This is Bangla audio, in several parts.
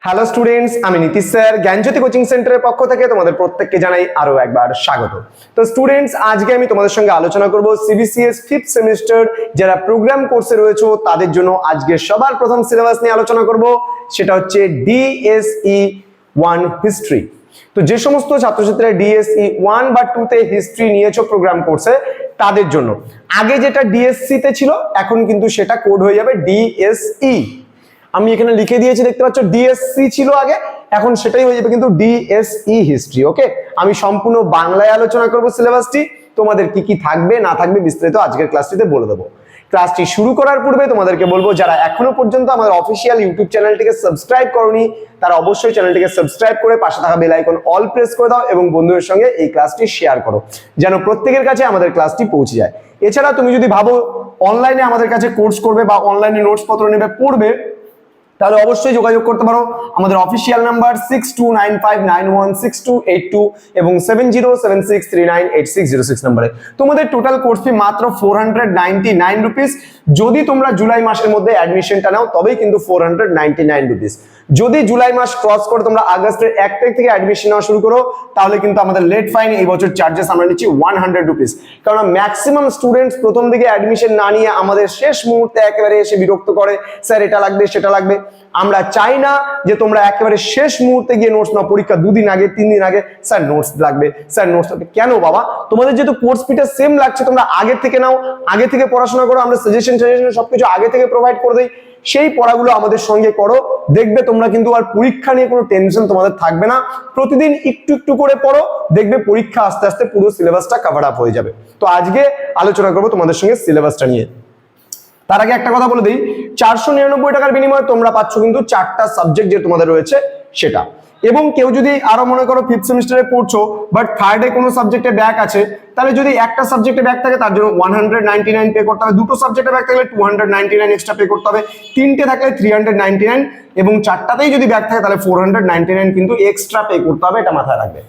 হ্যালো স্টুডেন্টস, আমি নীতিশ স্যার জ্ঞানজ্যোতি কোচিং সেন্টারের পক্ষ থেকে তোমাদের প্রত্যেককে জানাই আরো একবার স্বাগত। তো স্টুডেন্টস, আজকে আমি তোমাদের সঙ্গে আলোচনা করব সিবিসিএস 5th সেমিস্টার যারা প্রোগ্রাম কোর্সে রয়েছে তাদের জন্য আজকে সবার প্রথম সিলেবাস নিয়ে আলোচনা করব, সেটা হচ্ছে ডিএসই 1 হিস্ট্রি। তো যে সমস্ত ছাত্রছাত্রীরা ডিএসই 1 বা 2 তে হিস্ট্রি নিয়েছো প্রোগ্রাম কোর্সে তাদের জন্য আগে যেটা ডিএসসি তে ছিল এখন কিন্তু সেটা কোড হয়ে যাবে ডিএসই। আমি এখানে লিখে দিয়েছি, দেখতে পাচ্ছ ডিএসসি ছিল আগে, এখন সেটাই হয়ে যাবে কিন্তু ডিএসই হিস্ট্রি। ওকে, আমি সম্পূর্ণ বাংলায় আলোচনা করব সিলেবাসটি, তোমাদের কি কি থাকবে না থাকবে বিস্তারিত আজকের ক্লাসটিতে বলে দেবো। ক্লাসটি শুরু করার পূর্বে তোমাদেরকে বলবো, যারা এখনো পর্যন্ত আমাদের অফিসিয়াল ইউটিউব চ্যানেলটিকে সাবস্ক্রাইব করোনি তারা অবশ্যই চ্যানেলটিকে সাবস্ক্রাইব করে পাশে থাকা বেল আইকন অল প্রেস করে দাও এবং বন্ধুদের সঙ্গে এই ক্লাসটি শেয়ার করো যেন প্রত্যেকের কাছে আমাদের ক্লাসটি পৌঁছে যায়। এছাড়া তুমি যদি ভাবো অনলাইনে আমাদের কাছে কোর্স করবে বা অনলাইনে নোটস পত্র নেবে পড়বে, তাহলে অবশ্যই যোগাযোগ করতে পারো আমাদের অফিসিয়াল নাম্বার 6295916282 এবং 7076398606 নম্বরে। তোমাদের টোটাল কোর্স ফি মাত্র 499 রুপিস। যদি তোমরা জুলাই মাসের মধ্যে অ্যাডমিশনটা নাও তবেই কিন্তু 499 রুপিস। যদি জুলাই মাস ক্রস করে তোমরা আগস্টের 1 তারিখ থেকে অ্যাডমিশন নেওয়া শুরু করো তাহলে কিন্তু আমাদের লেট ফাইন এই বছর চার্জেস আমরা নিচ্ছি 100 রুপিস। কারণ ম্যাক্সিমাম স্টুডেন্টস প্রথম দিকে অ্যাডমিশন না নিয়ে আমাদের শেষ মুহূর্তে একেবারে এসে বিরক্ত করে, স্যার এটা লাগবে সেটা লাগবে। আমরা চাই না যে তোমরা একেবারে শেষ মুহূর্তে গিয়ে নোটস নাও, পরীক্ষা 2 দিন আগে 3 দিন আগে স্যার নোটস লাগবে, স্যার নোটস লাগবে। কেন বাবা? তোমাদের যেহেতু কোর্স ফিটা সেম লাগছে তোমরা আগে থেকে নাও, আগে থেকে পড়াশোনা করো, আমরা সাজেশন সবকিছু আগে থেকে প্রোভাইড করে দেই, সেই পড়াগুলো আমাদের সঙ্গে করো, দেখবে তোমরা কিন্তু আর পরীক্ষা নিয়ে কোনো টেনশন তোমাদের থাকবে না। প্রতিদিন একটু একটু করে পড়ো, দেখবে পরীক্ষা আস্তে আস্তে পুরো সিলেবাসটা কভার আপ হয়ে যাবে। তো আজকে আলোচনা করবো তোমাদের সঙ্গে সিলেবাসটা নিয়ে। তার আগে একটা কথা বলে দিই, 499 টাকার বিনিময়ে তোমরা পাচ্ছ কিন্তু 4টা সাবজেক্ট যে তোমাদের রয়েছে সেটা। এবং কেউ যদি আরো মনে করো 5th সেমিস্টারে পড়ছো বাট থার্ডে কোনো সাবজেক্টে ব্যাক আছে, তাহলে যদি একটা সাবজেক্টে ব্যাক থাকে তার জন্য 199 পে করতে হবে, দুটো সাবজেক্টে ব্যাক থাকলে 299 এক্সট্রা পে করতে হবে, তিনটে থাকলে 399 এবং 4টাতেই যদি ব্যাক থাকে তাহলে 499 কিন্তু এক্সট্রা পে করতে হবে, এটা মাথায় রাখবে।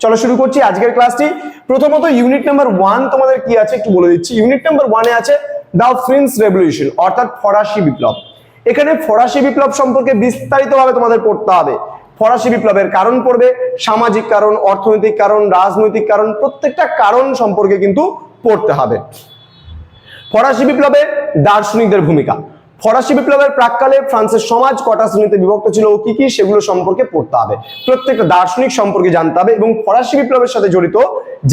চলো শুরু করছি আজকের ক্লাসটি। প্রথমত ইউনিট নাম্বার 1 তোমাদের কি আছে একটু বলে দিচ্ছি। ইউনিট নাম্বার 1 এ আছে দ্য ফ্রেঞ্চ রেভলিউশন অর্থাৎ ফরাসি বিপ্লব। এখানে ফরাসি বিপ্লব সম্পর্কে বিস্তারিতভাবে তোমাদের পড়তে হবে। ফরাসি বিপ্লবের কারণ পড়বে, সামাজিক কারণ, অর্থনৈতিক কারণ, রাজনৈতিক কারণ, প্রত্যেকটা কারণ সম্পর্কে কিন্তু পড়তে হবে। ফরাসি বিপ্লবে দার্শনিকদের ভূমিকা, ফরাসি বিপ্লবের প্রাক্কালে ফ্রান্সের সমাজ কটা শ্রেণীতে বিভক্ত ছিল ও কি কি সেগুলো সম্পর্কে পড়তে হবে, প্রত্যেকটা দার্শনিক সম্পর্কে জানতে হবে এবং ফরাসি বিপ্লবের সাথে জড়িত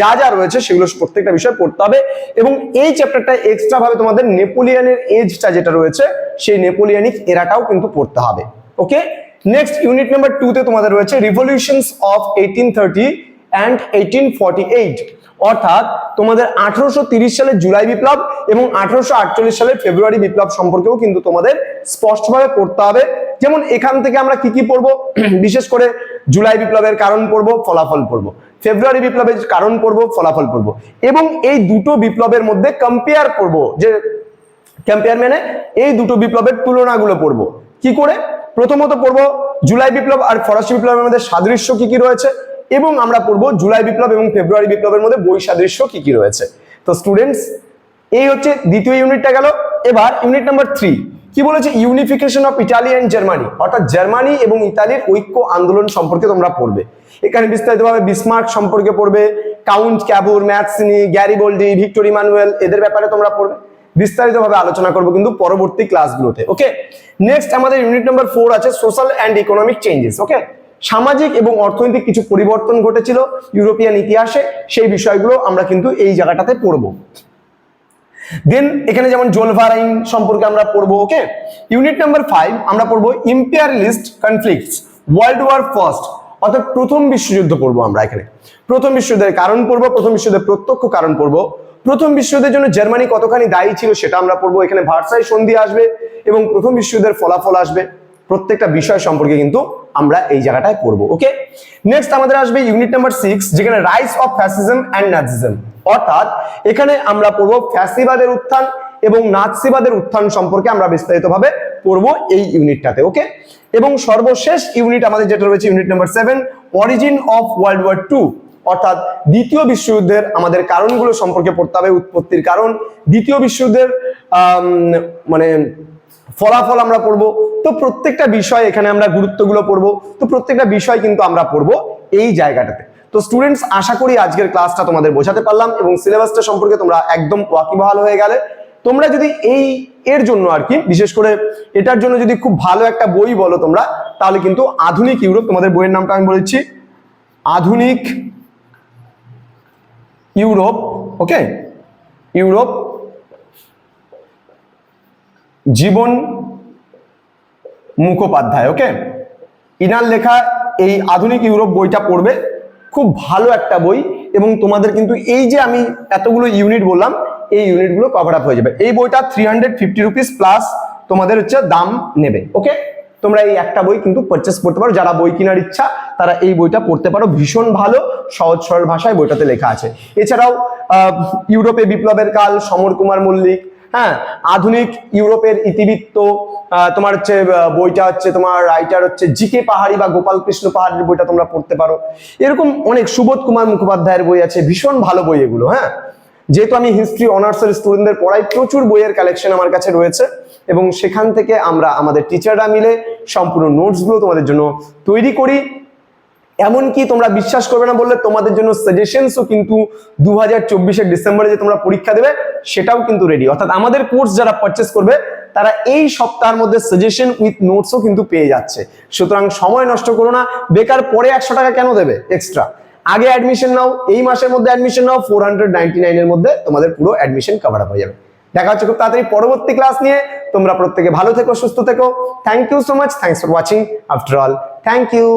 যা যা রয়েছে সেগুলো প্রত্যেকটা বিষয় পড়তে হবে। এবং এই চ্যাপ্টারটা এক্সট্রা ভাবে তোমাদের নেপোলিয়নের এজটা যেটা রয়েছে সেই নেপোলিয়নিক এরাটাও কিন্তু পড়তে হবে। ওকে, নেক্সট ইউনিট নাম্বার 2 তে তোমাদের রয়েছে রিভলিউশনস অফ 1830 অ্যান্ড 1848 অর্থাৎ তোমাদের 1830 সালের জুলাই বিপ্লব এবং 1848 সালের ফেব্রুয়ারি বিপ্লব সম্পর্কেও কিন্তু তোমাদের স্পষ্টভাবে পড়তে হবে। যেমন এখান থেকে আমরা কি কি পড়বো, বিশেষ করে জুলাই বিপ্লবের কারণ পড়বো, ফলাফল পড়বো, ফেব্রুয়ারি বিপ্লবের কারণ পড়বো, ফলাফল পড়বো এবং এই দুটো বিপ্লবের মধ্যে কম্পেয়ার করবো, যে কম্পেয়ার মানে এই দুটো বিপ্লবের তুলনাগুলো পড়বো। কি করে? প্রথমত পড়বো জুলাই বিপ্লব আর ফরাসি বিপ্লবের মধ্যে সাদৃশ্য কি কি রয়েছে এবং আমরা পড়বো জুলাই বিপ্লব এবং ফেব্রুয়ারি বিপ্লবের মধ্যে বৈসাদৃশ্য কি কি রয়েছে। তো স্টুডেন্টস, এই হচ্ছে দ্বিতীয় ইউনিটটা গেল। এবার ইউনিট নাম্বার 3 কি বলেছে, unification of Italy and Germany অর্থাৎ জার্মানি এবং ইতালির ঐক্য আন্দোলন সম্পর্কে তোমরা পড়বে। এখানে বিস্তারিতভাবে বিসমার্ক সম্পর্কে পড়বে, কাউন্ট ক্যাবুর, ম্যাথসিনি, গ্যারিবোল্ডি, ভিক্টর ইমানুয়েল এদের ব্যাপারে তোমরা পড়বে। বিস্তারিতভাবে আলোচনা করবো কিন্তু পরবর্তী ক্লাসগুলোতে। ওকে, নেক্সট আমাদের ইউনিট নাম্বার 4 আছে সোশ্যাল অ্যান্ড ইকোনমিক চেঞ্জেস। ওকে, সামাজিক এবং অর্থনৈতিক কিছু পরিবর্তন ঘটেছিল ইউরোপিয়ান ইতিহাসে, সেই বিষয়গুলো আমরা কিন্তু এই জায়গাটাতে পড়বো। দেন এখানে যেমন জোলভারাইন সম্পর্কে আমরা পড়বো। ওকে, ইউনিট নাম্বার 5 আমরা পড়বো imperialist conflicts world war first অর্থাৎ প্রথম বিশ্বযুদ্ধ পড়বো। আমরা এখানে প্রথম বিশ্বযুদ্ধের কারণ পড়বো, প্রথম বিশ্বযুদ্ধের প্রত্যক্ষ কারণ পড়বো, প্রথম বিশ্বযুদ্ধের জন্য জার্মানি কতখানি দায়ী ছিল সেটা আমরা পড়বো। এখানে ভার্সাই সন্ধি আসবে এবং প্রথম বিশ্বযুদ্ধের ফলাফল আসবে, প্রত্যেকটা বিষয় সম্পর্কে কিন্তু আমরা এই জায়গাটায় পড়বো। ওকে, নেক্সট আমাদের আসবে ইউনিট নাম্বার 6 যেখানে রাইজ অফ ফ্যাসিজম অ্যান্ড নাজিজম অর্থাৎ এখানে আমরা পড়বো ফ্যাসিবাদের উত্থান এবং নাৎসিবাদের উত্থান সম্পর্কে আমরা বিস্তারিতভাবে পড়বো এই ইউনিটটাতে। ওকে, এবং সর্বশেষ ইউনিট আমাদের যেটা রয়েছে unit number 7 origin of world war 2 অর্থাৎ দ্বিতীয় বিশ্বযুদ্ধের আমাদের কারণগুলো সম্পর্কে পড়তে হবে, উৎপত্তির কারণ, দ্বিতীয় বিশ্বযুদ্ধের মানে ফলাফল আমরা পড়বো, তো প্রত্যেকটা বিষয় এখানে আমরা গুরুত্বগুলো পড়বো, তো প্রত্যেকটা বিষয় কিন্তু আমরা পড়বো এই জায়গাটাতে। তো স্টুডেন্টস, আশা করি আজকের ক্লাসটা তোমাদের বোঝাতে পারলাম এবং সিলেবাসটা সম্পর্কে তোমরা একদম ওয়াকিবহাল হয়ে গেলে। তোমরা যদি এর জন্য আর কি, বিশেষ করে এটার জন্য যদি খুব ভালো একটা বই বলো তোমরা, তাহলে কিন্তু আধুনিক ইউরোপ, তোমাদের বইয়ের নামটা আমি বলেছি আধুনিক ইউরোপ, ওকে, ইউরোপ জীবন মুখোপাধ্যায়, ওকে, ইনার লেখা এই আধুনিক ইউরোপ বইটা পড়বে, খুব ভালো একটা বই। এবং তোমাদের কিন্তু এই যে আমি এতগুলো ইউনিট বললাম, এই ইউনিটগুলো কভার আপ হয়ে যাবে। এই বইটা 350 রুপিস প্লাস তোমাদের হচ্ছে দাম নেবে, ওকে। তোমরা এই একটা বই কিন্তু পারচেস করতে পারো, যারা বই কেনার ইচ্ছা তারা এই বইটা পড়তে পারো, ভীষণ ভালো, সহজ সরল ভাষায় বইটাতে লেখা আছে। এছাড়াও ইউরোপে বিপ্লবের কাল, সমর কুমার মল্লিক, হ্যাঁ, আধুনিক ইউরোপের ইতিবৃত্ত, তোমার হচ্ছে বইটা হচ্ছে তোমার রাইটার হচ্ছে জিকে পাহাড়ি বা গোপাল কৃষ্ণ পাহাড়ির বইটা তোমরা পড়তে পারো। এরকম অনেক, সুবোধ কুমার মুখোপাধ্যায়ের বই আছে, ভীষণ ভালো বই এগুলো। হ্যাঁ, যেহেতু আমি হিস্ট্রি অনার্সের স্টুডেন্টদের পড়াই, প্রচুর বইয়ের কালেকশন আমার কাছে রয়েছে এবং সেখান থেকে আমরা আমাদের টিচাররা মিলে সম্পূর্ণ নোটসগুলো তোমাদের জন্য তৈরি করি। এমনকি তোমরা বিশ্বাস করবে না বললে তোমাদের জন্য সাজেশনসও কিন্তু 2024 ডিসেম্বরে যে তোমরা পরীক্ষা দেবে সেটাও কিন্তু রেডি। অর্থাৎ আমাদের কোর্স যারা পারচেস করবে তারা এই সপ্তাহের মধ্যে সাজেশন উইথ নোটসও কিন্তু পেয়ে যাচ্ছে। সুতরাং সময় নষ্ট করো না, বেকার পরে 100 টাকা কেন দেবে এক্সট্রা? আগে অ্যাডমিশন নাও, এই মাসের মধ্যে অ্যাডমিশন নাও, 499 এর মধ্যে তোমাদের পুরো অ্যাডমিশন কভার আপ হয়ে যাবে। দেখা হচ্ছে খুব তাড়াতাড়ি পরবর্তী ক্লাস নিয়ে। তোমরা প্রত্যেকে ভালো থেকো, সুস্থ থেকো। Thank you so much, thanks for watching. After all, thank you.